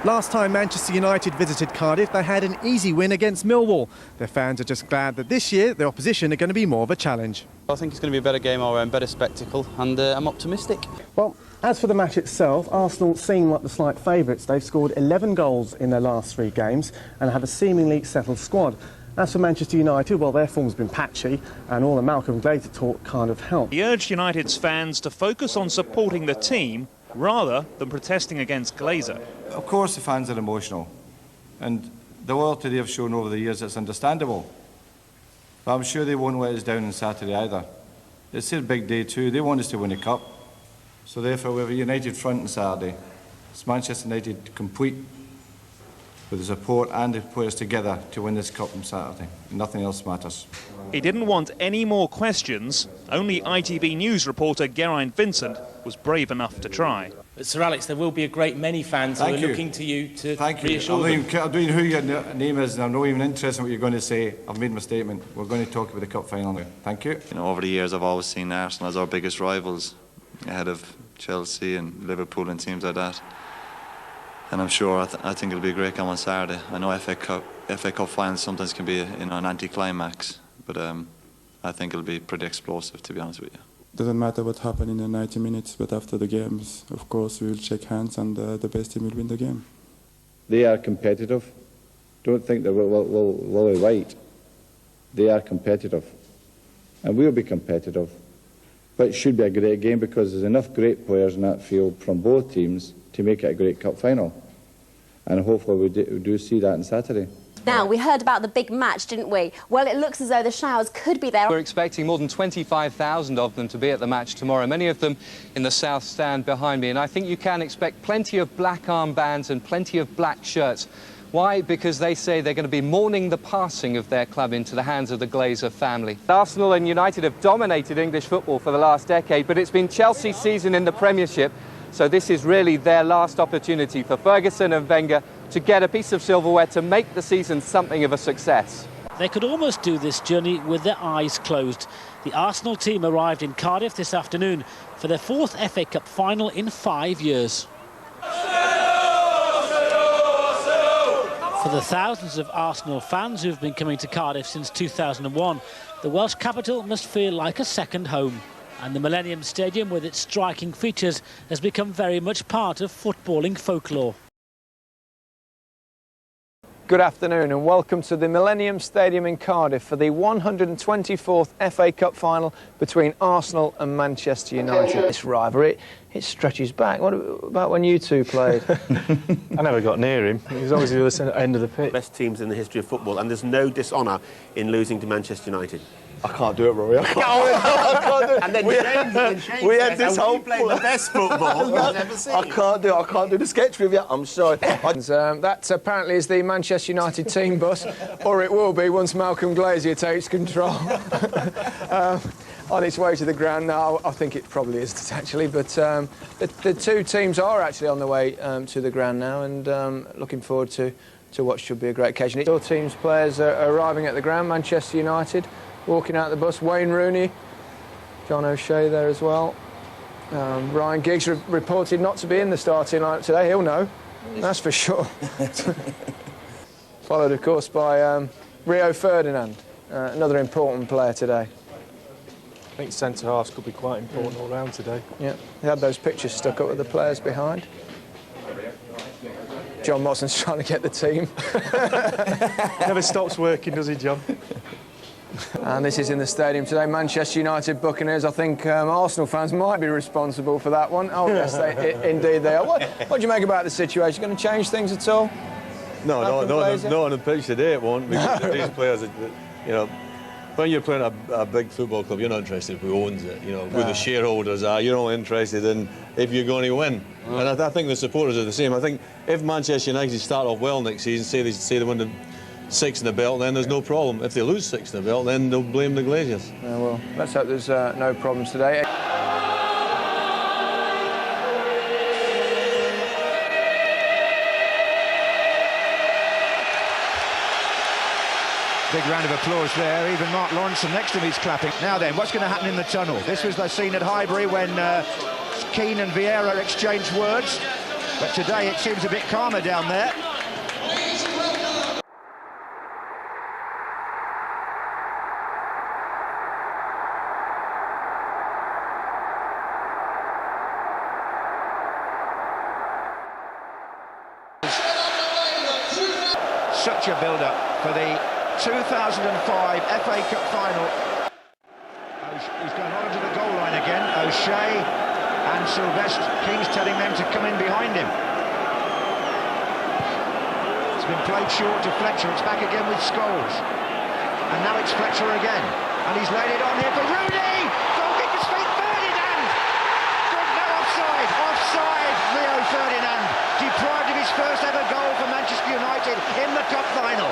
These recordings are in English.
Last time Manchester United visited Cardiff, they had an easy win against Millwall. Their fans are just glad that this year the opposition are going to be more of a challenge. I think it's going to be a better game all round, better spectacle, and I'm optimistic. Well, as for the match itself, Arsenal seem like the slight favourites. They've scored 11 goals in their last 3 games and have a seemingly settled squad. As for Manchester United, well, their form's been patchy, and all the Malcolm Glazer talk kind of helped. He urged United's fans to focus on supporting the team rather than protesting against Glazer. Of course the fans are emotional, and the loyalty they have shown over the years, it's understandable. But I'm sure they won't let us down on Saturday either. It's their big day too. They want us to win a cup. So therefore we have a united front on Saturday. It's Manchester United complete, with the support and the players together to win this cup on Saturday. Nothing else matters. He didn't want any more questions. Only ITV News reporter Geraint Vincent was brave enough to try. But Sir Alex, there will be a great many fans who are looking to you to reassure them. I don't know who your name is, and I'm not even interested in what you're going to say. I've made my statement. We're going to talk about the cup final now. Thank you. You know, over the years I've always seen Arsenal as our biggest rivals, ahead of Chelsea and Liverpool and teams like that. And I'm sure I think it'll be a great game on Saturday. I know FA Cup finals sometimes can be an anti-climax, but I think it'll be pretty explosive, to be honest with you. Doesn't matter what happened in the 90 minutes, but after the games, of course, we will shake hands and the best team will win the game. They are competitive. Don't think they're lily white. They are competitive. And we'll be competitive. But it should be a great game because there's enough great players in that field from both teams to make it a great cup final. And hopefully we do see that on Saturday. Now, we heard about the big match, didn't we? Well, it looks as though the Showers could be there. We're expecting more than 25,000 of them to be at the match tomorrow, many of them in the south stand behind me. And I think you can expect plenty of black armbands and plenty of black shirts. Why? Because they say they're going to be mourning the passing of their club into the hands of the Glazer family. Arsenal and United have dominated English football for the last decade, but it's been Chelsea's season in the Premiership. So this is really their last opportunity for Ferguson and Wenger to get a piece of silverware to make the season something of a success. They could almost do this journey with their eyes closed. The Arsenal team arrived in Cardiff this afternoon for their 4th FA Cup final in 5 years. For the thousands of Arsenal fans who've been coming to Cardiff since 2001, the Welsh capital must feel like a second home. And the Millennium Stadium, with its striking features, has become very much part of footballing folklore. Good afternoon and welcome to the Millennium Stadium in Cardiff for the 124th FA Cup final between Arsenal and Manchester United. This rivalry, it stretches back. What about when you two played? I never got near him. He was always the other end of the pitch. Best teams in the history of football, and there's no dishonour in losing to Manchester United. I can't do it, Rory. I can't do it. And then we had this whole play the best football I've ever seen. I can't do the sketch with you. I'm sorry. That apparently is the Manchester United team bus, or it will be once Malcolm Glazer takes control. On its way to the ground now. I think it probably is actually, but the two teams are actually on the way to the ground now, and looking forward to what should be a great occasion. Your team's players are arriving at the ground. Manchester United walking out the bus. Wayne Rooney, John O'Shea there as well. Ryan Giggs reported not to be in the starting lineup today. He'll know, that's for sure. Followed, of course, by Rio Ferdinand, another important player today. I think centre-halves could be quite important all round today. Yeah, they had those pictures stuck up with the players behind. John Motson's trying to get the team. Never stops working, does he, John? And this is in the stadium today, Manchester United Buccaneers. I think Arsenal fans might be responsible for that one. Oh, yes, indeed they are. What do you make about the situation? Going to change things at all? No, not on the pitch today it won't, because these players, you know, when you're playing a big football club, you're not interested in who owns it, you know, who the shareholders are. You're not interested in if you're going to win. And I think the supporters are the same. I think if Manchester United start off well next season, say they win the 6 in the belt, then there's no problem. If they lose 6 in the belt, then they'll blame the Glazers. Yeah, well, let's hope there's no problems today. Big round of applause there. Even Mark Lawrence next to me is clapping. Now then, what's going to happen in the tunnel? This was the scene at Highbury when Keane and Vieira exchanged words. But today it seems a bit calmer down there. Such a build-up for the 2005 FA Cup final. He's going on to the goal line again. O'Shea and Sylvester. King's telling them to come in behind him. It's been played short to Fletcher. It's back again with Scholes. And now it's Fletcher again. And he's laid it on here for Rooney! Goalkeeper's feet, Ferdinand! Good, no offside! Offside, Rio Ferdinand. Deprived of his first ever goal for Manchester United in the cup final.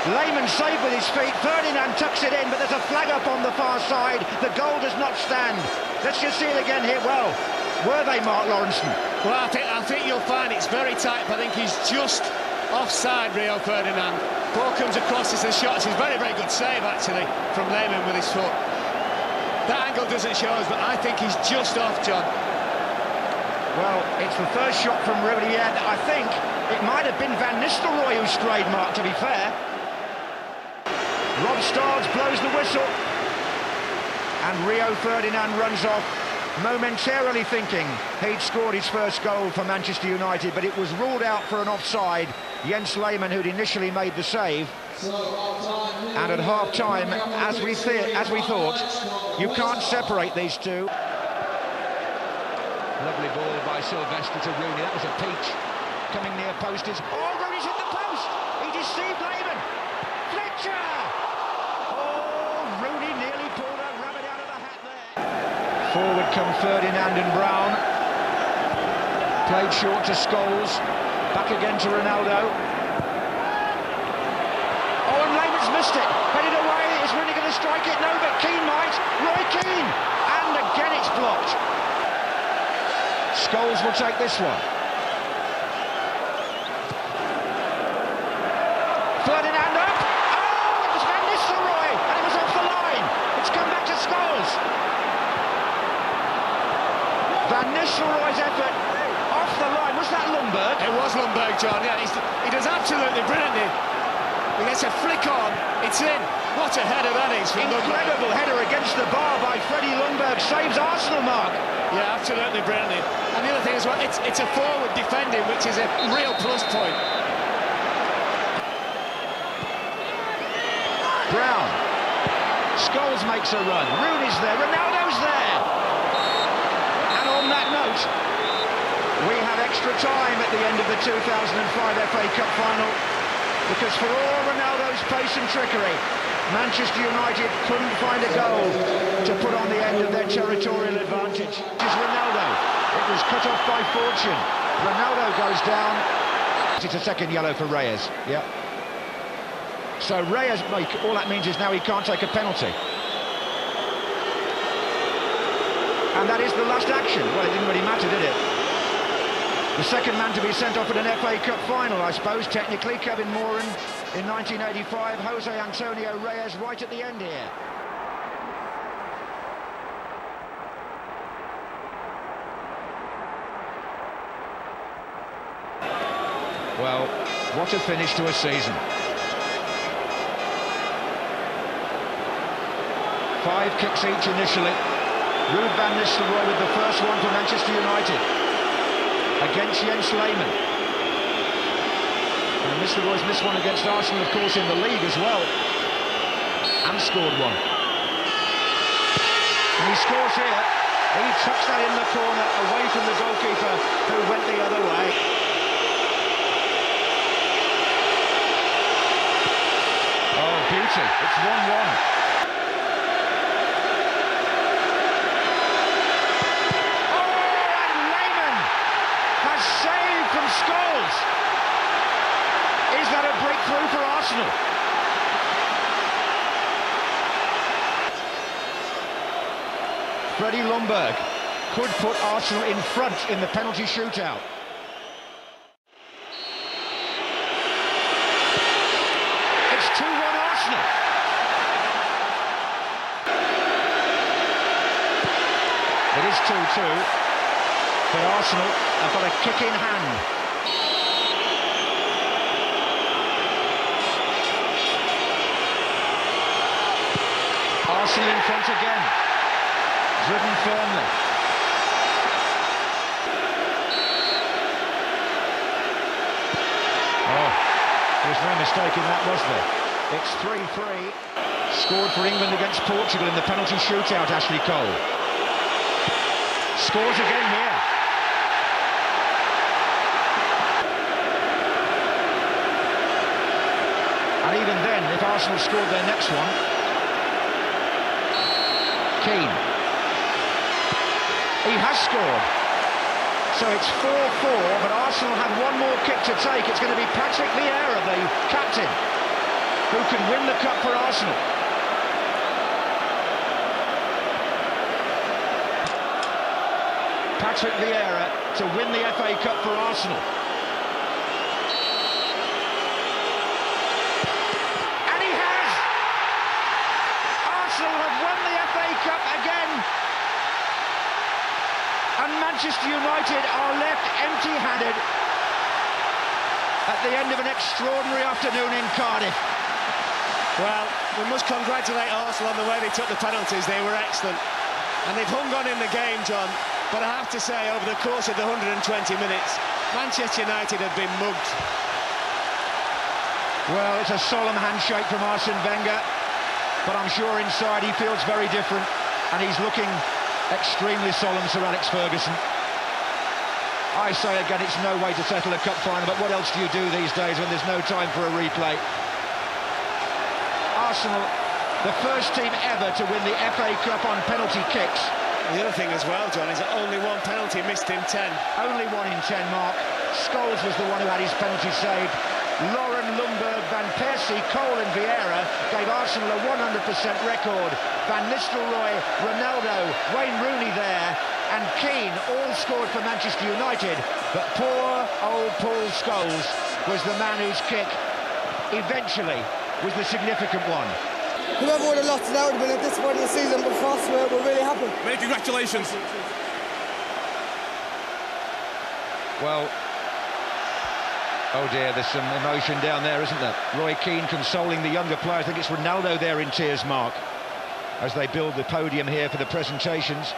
Lehmann saved with his feet, Ferdinand tucks it in, but there's a flag up on the far side. The goal does not stand. Let's just see it again here. Well, were they, Mark Lawrenson? Well, I think you'll find it's very tight. I think he's just offside, Rio Ferdinand. Ball comes across as a shot. It's a very, very good save, actually, from Lehmann with his foot. That angle doesn't show us, but I think he's just off, John. Well, it's the first shot from Rooney, and I think it might have been Van Nistelrooy who strayed, Mark, to be fair. Rob Stards blows the whistle. And Rio Ferdinand runs off, momentarily thinking he'd scored his first goal for Manchester United, but it was ruled out for an offside. Jens Lehmann, who'd initially made the save. And at half-time, as we thought, you can't separate these two. Lovely ball by Sylvester to Rooney. That was a peach. Coming near post is... Oh, Rooney's hit the post! He deceived Lehmann! Fletcher! Oh, Rooney nearly pulled a rabbit out of the hat there. Forward come Ferdinand and Brown. Played short to Scholes. Back again to Ronaldo. Oh, and Lehmann's missed it. Headed away. Is Rooney going to strike it? No, but Keane might. Roy Keane! And again it's blocked. Scholes will take this one. Ferdinand up! Oh, it was Van Nistelrooy, and it was off the line. It's come back to Scholes. Van Nistelrooy's effort off the line. Was that Lundberg? It was Lundberg, John. Yeah, he does absolutely brilliantly. He gets a flick on. It's in. What a header that is from Incredible Lundberg. Header against the bar by Freddie Lundberg. Saves Arsenal, Mark. Yeah, absolutely brilliantly. And the other thing as well, it's a forward defending, which is a real plus point. Brown. Scholes makes a run. Rooney's there. Ronaldo's there. And on that note, we have extra time at the end of the 2005 FA Cup final, because for all Ronaldo's pace and trickery, Manchester United couldn't find a goal to put on the end of their territorial advantage. It is Ronaldo. It was cut off by Fortune. Ronaldo goes down. It's a second yellow for Reyes. Yeah. So Reyes, all that means is now he can't take a penalty. And that is the last action. Well, it didn't really matter, did it? The second man to be sent off at an FA Cup final, I suppose, technically, Kevin Moran in 1985, Jose Antonio Reyes right at the end here. Well, what a finish to a season. 5 kicks each initially. Ruud van Nistelrooy with the first one for Manchester United against Jens Lehmann. And Nistelrooy's missed one against Arsenal, of course, in the league as well, and scored one. And he scores here. He tucks that in the corner, away from the goalkeeper, who went the other way. Oh, beauty. It's 1-1. Save from Scholes. Is that a breakthrough for Arsenal? Freddie Lundberg could put Arsenal in front in the penalty shootout. It's 2-1 Arsenal. It is 2-2. But Arsenal have got a kick in hand. Arsenal in front again. Driven firmly. Oh, there's no mistake in that, was there? It's 3-3. Scored for England against Portugal in the penalty shootout, Ashley Cole. Scores again here. And even then, if Arsenal scored their next one, Keane. He has scored. So it's 4-4, but Arsenal have one more kick to take. It's going to be Patrick Vieira, the captain, who can win the cup for Arsenal. Patrick Vieira to win the FA Cup for Arsenal. And he has! Arsenal have won the FA Cup again. And Manchester United are left empty-handed at the end of an extraordinary afternoon in Cardiff. Well, we must congratulate Arsenal on the way they took the penalties. They were excellent. And they've hung on in the game, John. But I have to say, over the course of the 120 minutes, Manchester United have been mugged. Well, it's a solemn handshake from Arsene Wenger, but I'm sure inside he feels very different, and he's looking extremely solemn, Sir Alex Ferguson. I say again, it's no way to settle a cup final, but what else do you do these days when there's no time for a replay? Arsenal, the first team ever to win the FA Cup on penalty kicks. The other thing as well, John, is that only one penalty missed in 10. Only one in 10, Mark. Scholes was the one who had his penalty saved. Lauren, Lundberg, Van Persie, Cole and Vieira gave Arsenal a 100% record. Van Nistelrooy, Ronaldo, Wayne Rooney there, and Keane all scored for Manchester United. But poor old Paul Scholes was the man whose kick eventually was the significant one. Whoever would have lost it, that would have been a disappointing season, but for us, we're really happy. Many congratulations. Well, oh dear, there's some emotion down there, isn't there? Roy Keane consoling the younger players. I think it's Ronaldo there in tears, Mark, as they build the podium here for the presentations.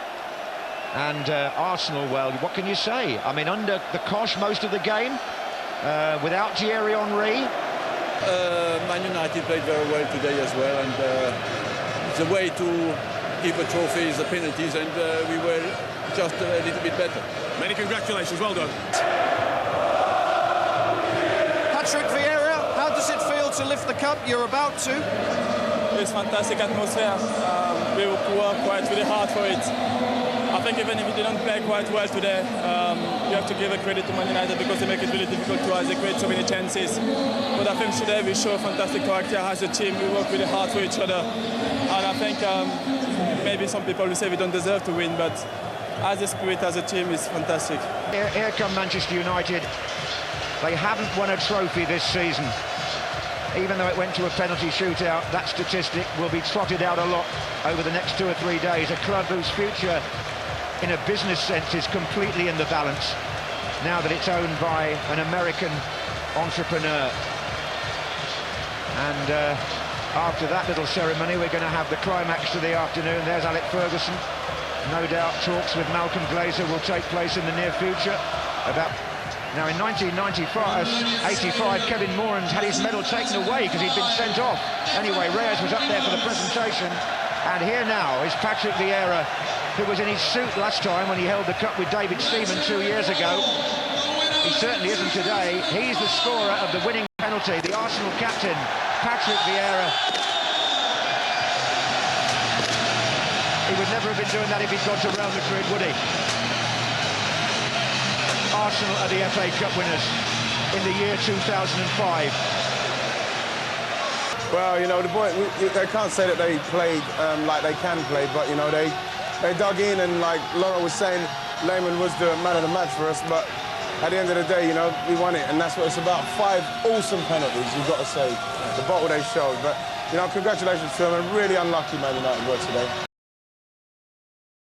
And Arsenal, well, what can you say? I mean, under the cosh most of the game, without Thierry Henry. Man United played very well today as well, and the way to keep a trophy is the penalties, and we were just a little bit better. Many congratulations, well done. Patrick Vieira, how does it feel to lift the cup? You're about to. It's fantastic atmosphere. We work quite really hard for it. I think even if we didn't play quite well today, you have to give a credit to Man United because they make it really difficult to us. They create so many chances. But I think today we show fantastic character as a team. We work really hard for each other. And I think maybe some people will say we don't deserve to win, but as a spirit, as a team, is fantastic. Here come Manchester United. They haven't won a trophy this season. Even though it went to a penalty shootout, that statistic will be trotted out a lot over the next 2 or 3 days. A club whose future, in a business sense, is completely in the balance now that it's owned by an American entrepreneur. And after that little ceremony, we're going to have the climax to the afternoon. There's Alex Ferguson. No doubt talks with Malcolm Glazer will take place in the near future about... Now, in 1985, Kevin Moran had his medal taken away because he'd been sent off. Anyway, Reyes was up there for the presentation. And here now is Patrick Vieira, who was in his suit last time when he held the cup with David Seaman 2 years ago. He certainly isn't today. He's the scorer of the winning penalty, the Arsenal captain, Patrick Vieira. He would never have been doing that if he'd gone to Real Madrid, would he? Arsenal are the FA Cup winners in the year 2005. Well, you know, they can't say that they played like they can play, but, you know, they dug in, and like Laura was saying, Lehmann was the man of the match for us, but at the end of the day, you know, we won it, and that's what it's about. 5 awesome penalties, you've got to say, the bottle they showed. But, you know, congratulations to them, and really unlucky Man United were today.